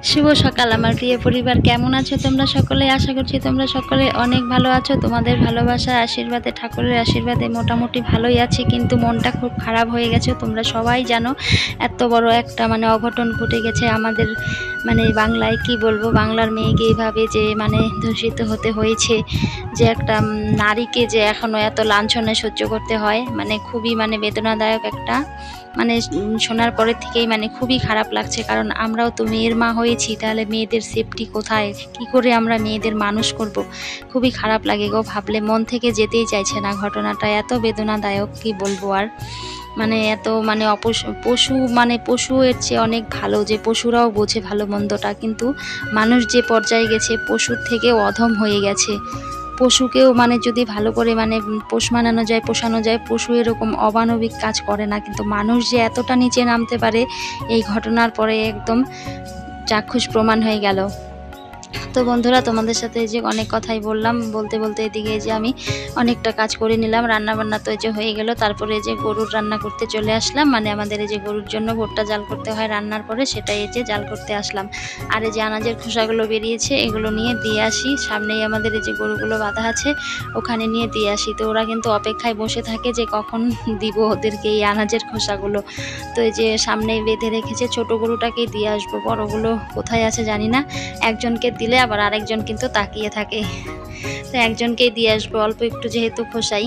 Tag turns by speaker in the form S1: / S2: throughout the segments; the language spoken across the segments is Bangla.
S1: শুভ সকাল আমার প্রিয় পরিবার, কেমন আছো তোমরা সকলে? আশা করছি তোমরা সকলে অনেক ভালো আছো। তোমাদের ভালোবাসা আশীর্বাদে, ঠাকুরের আশীর্বাদে মোটামুটি ভালোই আছি, কিন্তু মনটা খুব খারাপ হয়ে গেছে। তোমরা সবাই জানো এত বড় একটা অঘটন ঘটে গেছে আমাদের বাংলায়। কি বলবো, বাংলার মেয়েকে এইভাবে যে ধর্ষিত হতে হয়েছে, যে একটা নারীকে যে এখনো এত লাঞ্ছনা সহ্য করতে হয়, খুবই বেদনাদায়ক একটা শোনার পরের থেকেই খুবই খারাপ লাগছে। কারণ আমরাও তো মেয়ের মা হয়েছি, তাহলে মেয়েদের সেফটি কোথায়, কি করে আমরা মেয়েদের মানুষ করব? খুবই খারাপ লাগে গো, ভাবলে মন থেকে যেতেই চাইছে না। ঘটনাটা এত বেদনাদায়ক, কি বলবো আর। এত পশু পশু এর চেয়ে অনেক ভালো, যে পশুরাও বোঝে ভালো মন্দটা, কিন্তু মানুষ যে পর্যায়ে গেছে পশুর থেকেও অধম হয়ে গেছে। পশুকেও যদি ভালো করে পোষ মানানো যায়, পোষানো যায়, পশু এরকম অমানবিক কাজ করে না, কিন্তু মানুষ যে এতটা নিচে নামতে পারে এই ঘটনার পরে একদম চাক্ষুষ প্রমাণ হয়ে গেল। তো বন্ধুরা, তোমাদের সাথে যে অনেক কথাই বললাম, বলতে বলতে এদিকে যে আমি অনেকটা কাজ করে নিলাম। রান্না বান্না তো যে হয়ে গেল, তারপরে যে গরুর রান্না করতে চলে আসলাম। আমাদের এই যে গরুর জন্য ভুট্টা জাল করতে হয় রান্নার পরে, সেটাই এই যে জাল করতে আসলাম। আর এই যে আনাজের খোসাগুলো বেরিয়েছে, এগুলো নিয়ে দিয়ে আসি। সামনেই আমাদের এই যে গরুগুলো বাঁধা আছে, ওখানে নিয়ে দিয়ে আসি। তো ওরা কিন্তু অপেক্ষায় বসে থাকে যে কখন দিব ওদেরকে এই আনাজের খোসাগুলো। তো এই যে সামনেই বেঁধে রেখেছে, ছোট গরুটাকেই দিয়ে আসবো, বড়গুলো কোথায় আছে জানি না। একজনকে দিলে আবার আরেকজন কিন্তু তাকিয়ে থাকে, তো একজনকেই দিয়ে আসবো, অল্প একটু যেহেতু খোসাই।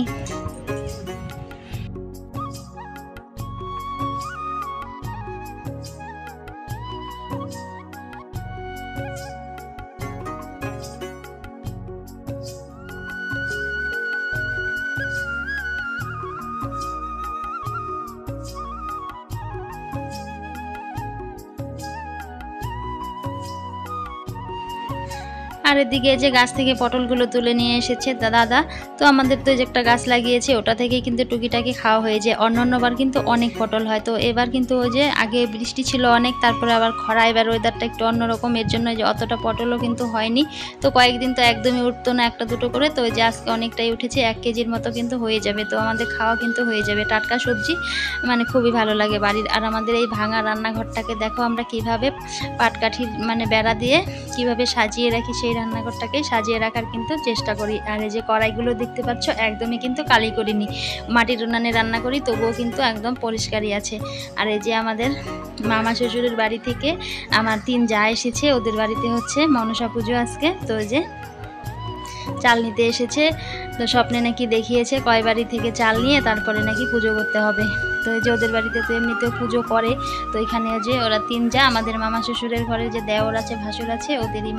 S1: আর এদিকে যে গাছ থেকে পটলগুলো তুলে নিয়ে এসেছে দাদা। তো আমাদের তো যে একটা গাছ লাগিয়েছে, ওটা থেকে কিন্তু টুকিটাকি খাওয়া হয়ে যায়। অন্যান্যবার কিন্তু অনেক পটল হয়, তো এবার কিন্তু ওই যে আগে বৃষ্টি ছিল অনেক, তারপরে আবার খরা, এবার ওয়েদারটা একটু অন্যরকম, এর জন্য যে অতটা পটলও কিন্তু হয়নি। তো কয়েকদিন তো একদমই উঠতো না, একটা দুটো করে। তো ওই যে আজকে অনেকটাই উঠেছে, 1 কেজির মতো কিন্তু হয়ে যাবে। তো আমাদের খাওয়া কিন্তু হয়ে যাবে। টাটকা সবজি খুবই ভালো লাগে বাড়ির। আর আমাদের এই ভাঙা রান্নাঘরটাকে দেখো আমরা কিভাবে পাটকাঠির বেড়া দিয়ে কিভাবে সাজিয়ে রাখি, সেই রান্নাঘরটাকে সাজিয়ে রাখার কিন্তু চেষ্টা করি। আর এই যে কড়াইগুলো দেখতে পাচ্ছ, একদমই কিন্তু কালি করিনি, মাটির উনানে রান্না করি, তবুও কিন্তু একদম পরিষ্কারই আছে। আর এই যে আমাদের মামা শ্বশুরের বাড়ি থেকে আমার 3 জা এসেছে, ওদের বাড়িতে হচ্ছে মনসা পুজো আজকে। তো যে চাল নিতে এসেছে, তো স্বপ্নে নাকি দেখিয়েছে কয় বাড়ি থেকে চাল নিয়ে তারপরে নাকি পুজো করতে হবে। তো এই যে ওদের বাড়িতে তো এমনিতেও পুজো করে। তো এখানে যে ওরা 3 জা, আমাদের মামা শ্বশুরের ঘরে যে দেওর আছে, ভাসুর আছে, ওদেরই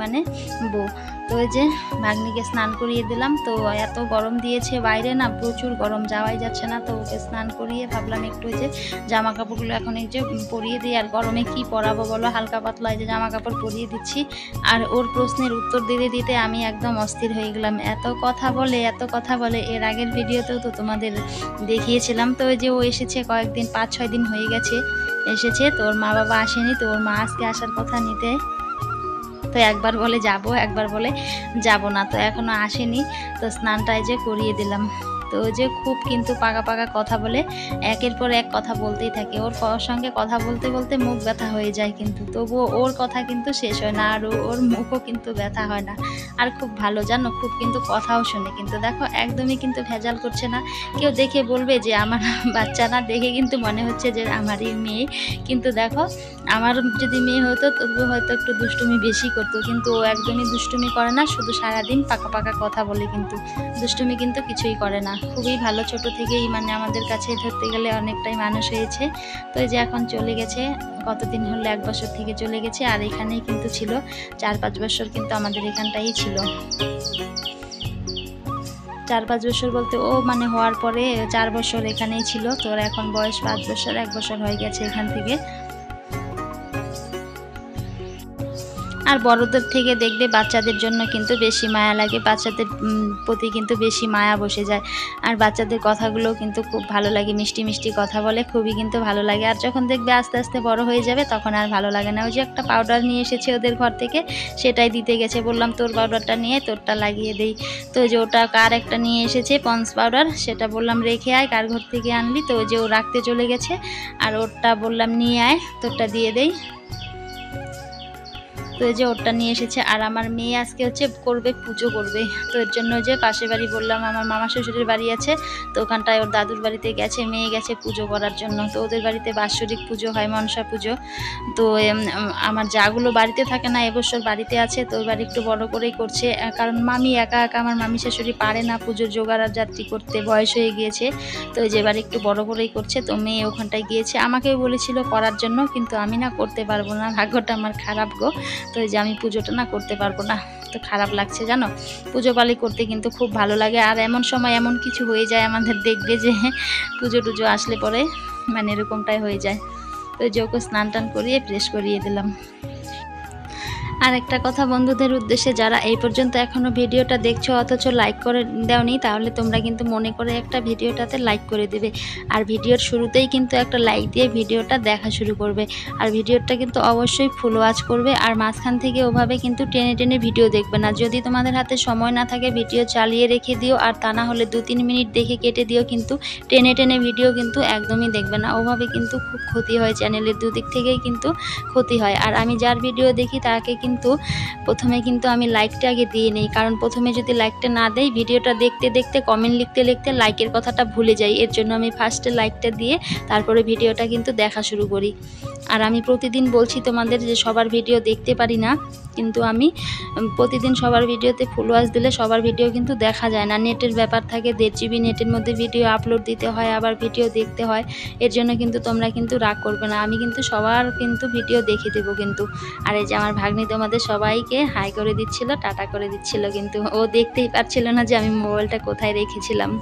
S1: বউ। তো ওই যে ভাগ্নিকে স্নান করিয়ে দিলাম। তো এত গরম দিয়েছে বাইরে, না প্রচুর গরম, যাওয়াই যাচ্ছে না। তো ওকে স্নান করিয়ে ভাবলাম একটু যে জামা কাপড়গুলো এখন এই যে পরিয়ে দিই। আর গরমে কি পরাবো বলো, হালকা পাতলা এই যে জামা কাপড় পরিয়ে দিচ্ছি। আর ওর প্রশ্নের উত্তর দিতে দিতে আমি একদম অস্থির হয়ে গেলাম। এত কথা বলে, এত কথা বলে। এর আগের ভিডিওতেও তো তোমাদের দেখিয়েছিলাম। তো ওই যে ও এসেছে কয়েকদিন, 5-6 দিন হয়ে গেছে এসেছে। তো ওর মা বাবা আসেনি, তো ওর মা আজকে আসার কথা নিতে। তো একবার বলে যাব, একবার বলে যাব না, তো এখনো আসেনি। তো স্নানটাই যে করিয়ে দিলাম। তো ওই যে খুব কিন্তু পাকা পাকা কথা বলে, একের পর এক কথা বলতেই থাকে। ওর সঙ্গে কথা বলতে বলতে মুখ ব্যথা হয়ে যায়, কিন্তু তবুও ওর কথা কিন্তু শেষ হয় না, আর ওর মুখও কিন্তু ব্যথা হয় না। আর খুব ভালো জানো, খুব কিন্তু কথাও শোনে। কিন্তু দেখো একদমই কিন্তু ভেজাল করছে না। কেউ দেখে বলবে যে আমার বাচ্চা না, দেখে কিন্তু মনে হচ্ছে যে আমারই মেয়ে। কিন্তু দেখো আমার যদি মেয়ে হতো তবু হয়তো একটু দুষ্টুমি বেশি করতো, কিন্তু ও একদমই দুষ্টুমি করে না, শুধু সারাদিন পাকা পাকা কথা বলে, কিন্তু দুষ্টুমি কিন্তু কিছুই করে না। খুবই ভালো, ছোট থেকেই আমাদের কাছে ধরতে গেলে অনেকটাই মানুষ হয়েছে। তো এই যে এখন চলে গেছে, কতদিন হলো, 1 বছর থেকে চলে গেছে। আর এখানেই কিন্তু ছিল 4-5 বছর, কিন্তু আমাদের এখানটাই ছিল। 4-5 বছর বলতে ও হওয়ার পরে 4 বছর এখানেই ছিল। তোর এখন বয়স 5 বছর, 1 বছর হয়ে গেছে এখান থেকে। আর বড়দের থেকে দেখবে বাচ্চাদের জন্য কিন্তু বেশি মায়া লাগে, বাচ্চাদের প্রতি কিন্তু বেশি মায়া বসে যায়। আর বাচ্চাদের কথাগুলো কিন্তু খুব ভালো লাগে, মিষ্টি মিষ্টি কথা বলে, খুবই কিন্তু ভালো লাগে। আর যখন দেখবে আস্তে আস্তে বড় হয়ে যাবে, তখন আর ভালো লাগে না। ওই যে একটা পাউডার নিয়ে এসেছে ওদের ঘর থেকে, সেটাই দিতে গেছে, বললাম তোর পাউডারটা নিয়ে তোরটা লাগিয়ে দেই। তো যে ওটা কার একটা নিয়ে এসেছে পন্স পাউডার, সেটা বললাম রেখে আয়, কার ঘর থেকে আনলি। তো যে ও রাখতে চলে গেছে, আর ওরটা বললাম নিয়ে আয়, তোরটা দিয়ে দেই। তো এই যে ওরটা নিয়ে এসেছে। আর আমার মেয়ে আজকে হচ্ছে করবে, পুজো করবে। তো এর জন্য যে পাশের বাড়ি বললাম আমার মামা শ্বশুরের বাড়ি আছে, তো ওখানটায় ওর দাদুর বাড়িতে গেছে, মেয়ে গেছে পুজো করার জন্য। তো ওদের বাড়িতে বাৎসরিক পুজো হয়, মনসা পুজো। তো আমার যাগুলো বাড়িতে থাকে না, এবছর বাড়িতে আছে, তো এবার একটু বড় করেই করছে। কারণ মামি একা একা, আমার মামি শাশুড়ি পারে না পুজোর জোগাড় আর যাত্রী করতে, বয়স হয়ে গিয়েছে। তো এই যে এবার একটু বড় করেই করছে। তো মেয়ে ওখানটায় গিয়েছে, আমাকেও বলেছিল করার জন্য, কিন্তু আমি না করতে পারবো না, ভাগ্যটা আমার খারাপ গো। তো এই যে আমি পুজোটা না করতে পারবো না, তো খারাপ লাগছে জানো। পুজো পালি করতে কিন্তু খুব ভালো লাগে। আর এমন সময় এমন কিছু হয়ে যায় আমাদের, দেখবে যে পুজো টুজো আসলে পরে মানে এরকমটাই হয়ে যায়। তো এই যে ওকে স্নান টান করিয়ে ফ্রেশ করিয়ে দিলাম। আর একটা কথা বন্ধুদের উদ্দেশ্যে, যারা এই পর্যন্ত এখনও ভিডিওটা দেখছো অথচ লাইক করে দাওনি, তাহলে তোমরা কিন্তু মনে করে একটা ভিডিওটাতে লাইক করে দেবে। আর ভিডিওর শুরুতেই কিন্তু একটা লাইক দিয়ে ভিডিওটা দেখা শুরু করবে। আর ভিডিওটা কিন্তু অবশ্যই ফুল ওয়াচ করবে। আর মাঝখান থেকে ওভাবে কিন্তু টেনে টেনে ভিডিও দেখবে না। যদি তোমাদের হাতে সময় না থাকে ভিডিও চালিয়ে রেখে দিও, আর তা না হলে 2-3 মিনিট দেখে কেটে দিও, কিন্তু টেনে টেনে ভিডিও কিন্তু একদমই দেখবে না। ওভাবে কিন্তু খুব ক্ষতি হয়, চ্যানেলের দুদিক থেকেই কিন্তু ক্ষতি হয়। আর আমি যার ভিডিও দেখি তাকে কিন্তু প্রথমে কিন্তু আমি লাইকটা আগে দিয়ে নেই, কারণ প্রথমে যদি লাইকটা না দেই ভিডিওটা দেখতে দেখতে কমেন্ট লিখতে লিখতে লাইকের কথাটা ভুলে যাই। এর জন্য আমি ফার্স্টে লাইকটা দিয়ে তারপরে ভিডিওটা কিন্তু দেখা শুরু করি। আর আমি প্রতিদিন বলছি তোমাদের যে সবার ভিডিও দেখতে পারি না, কিন্তু আমি প্রতিদিন সবার ভিডিওতে ফুল ওয়াচ দিলে সবার ভিডিও কিন্তু দেখা যায় না। নেটের ব্যাপার থাকে, 1.5 GB নেটের মধ্যে ভিডিও আপলোড দিতে হয়, আবার ভিডিও দেখতে হয়। এর জন্য কিন্তু তোমরা কিন্তু রাগ করবে না, আমি কিন্তু সবার কিন্তু ভিডিও দেখে দেবো কিন্তু। আর এই যে আমার ভাগ্নি তোমাদের সবাইকে হাই করে দিচ্ছিল, টাটা করে দিচ্ছিল, কিন্তু ও দেখতেই পারছিল না যে আমি মোবাইলটা কোথায় রেখেছিলাম।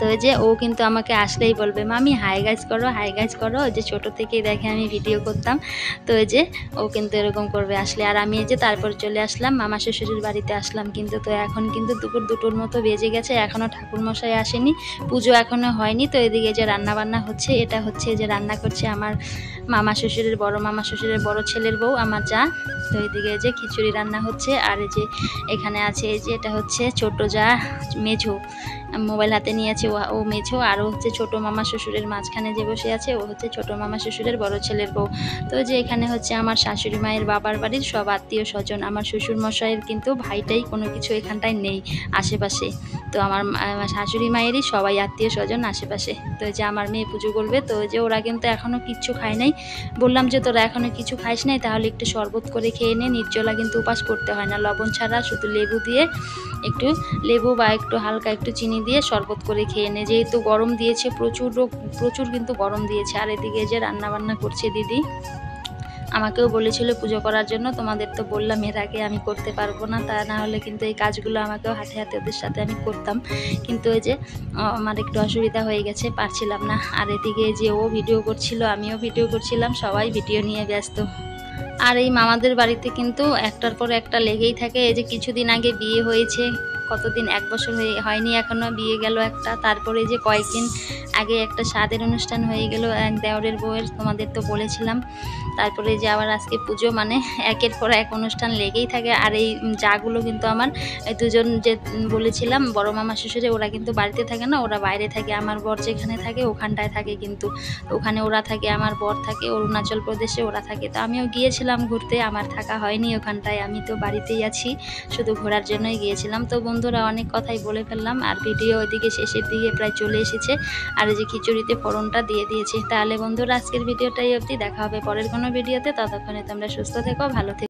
S1: তো এই যে ও কিন্তু আমাকে আসলেই বলবে মামি হাই গাইজ করো, হাই গাইজ করো। যে ছোট থেকেই দেখে আমি ভিডিও করতাম, তো এই যে ও কিন্তু এরকম করবে আসলে। আর আমি এই যে তারপর চলে আসলাম মামা শ্বশুরের বাড়িতে আসলাম কিন্তু। তো এখন কিন্তু দুপুর 2টোর মতো বেজে গেছে, এখনও ঠাকুরমশাই আসেনি, পুজো এখনও হয়নি। তো এদিকে যে রান্না বান্না হচ্ছে, এটা হচ্ছে যে রান্না করছে আমার মামা শ্বশুরের বড় ছেলের বউ, আমার যা। তো এদিকে যে খিচুড়ি রান্না হচ্ছে। আর এই যে এখানে আছে এই যে এটা হচ্ছে ছোট যা, মেঝো, মোবাইল হাতে নিয়েছে ও মেঝো। আর ও হচ্ছে ছোটো মামা শ্বশুরের মাঝখানে যে বসে আছে, ও হচ্ছে ছোটো মামা শ্বশুরের বড় ছেলের বউ। তো যে এখানে হচ্ছে আমার শাশুড়ি মায়ের বাবার বাড়ির সব আত্মীয় স্বজন। আমার শ্বশুর মশাইয়ের কিন্তু ভাইটাই কোনো কিছু এখানটায় নেই আশেপাশে। তো আমার শাশুড়ি মায়েরই সবাই আত্মীয় স্বজন আশেপাশে। তো যে আমার মেয়ে পুজো করবে, তো যে ওরা কিন্তু এখনও কিচ্ছু খায় নাই। বললাম যে তোরা এখনও কিছু খাইস নাই, তাহলে একটু শরবত করে খেয়ে নে, নির্জলা কিন্তু উপাস করতে হয় না, লবণ ছাড়া শুধু লেবু দিয়ে, একটু লেবু বা একটু হালকা একটু চিনি দিয়ে শরবত করে খেয়ে নে। যেহেতু গরম দিয়েছে প্রচুর কিন্তু গরম দিয়েছে। আর এদিকে যে রান্না বান্না করছে দিদি, আমাকেও বলেছিল পুজো করার জন্য, তোমাদের তো বললাম এর আগে আমি করতে পারবো না, তা না হলে কিন্তু এই কাজগুলো আমাকেও হাতে হাতে ওদের সাথে আমি করতাম। কিন্তু ওই যে আমার একটু অসুবিধা হয়ে গেছে, পারছিলাম না। আর এদিকে যে ও ভিডিও করছিল, আমিও ভিডিও করছিলাম, সবাই ভিডিও নিয়ে ব্যস্ত। আর এই মামাদের বাড়িতে কিন্তু একটার পর একটা লেগেই থাকে। এই যে কিছুদিন আগে বিয়ে হয়েছে, কতদিন, 1 বছর হয়নি এখনও, বিয়ে গেল একটা। তারপরে যে কয়েকদিন আগে একটা স্বাদের অনুষ্ঠান হয়ে গেল এক দেওরের বউয়ের, তোমাদের তো বলেছিলাম। তারপরে যে আবার আজকে পুজো, মানে একের পর এক অনুষ্ঠান লেগেই থাকে। আর এই যাগুলো কিন্তু আমার দুজন যে বলেছিলাম বড় মামা শ্বশুরে, ওরা কিন্তু বাড়িতে থাকে না, ওরা বাইরে থাকে। আমার বর যেখানে থাকে ওখানটায় থাকে, কিন্তু ওখানে ওরা থাকে, আমার বর থাকে অরুণাচল প্রদেশে, ওরা থাকে। তো আমিও গিয়েছিলাম ঘুরতে, আমার থাকা হয়নি ওখানটায়, আমি তো বাড়িতেই আছি, শুধু ঘোরার জন্যই গিয়েছিলাম। তো বন্ধুরা অনেক কথাই বলে ফেললাম, আর ভিডিও ওইদিকে শেষের দিকে প্রায় চলে এসেছে। আর এই যে খিচুড়িতে ফোড়নটা দিয়ে দিয়েছে। তাহলে বন্ধুরা আজকের ভিডিওটাই অবধি, দেখা হবে পরের কোনো ভিডিওতে। ততক্ষণে তোমরা সুস্থ থেকো, ভালো থেকো।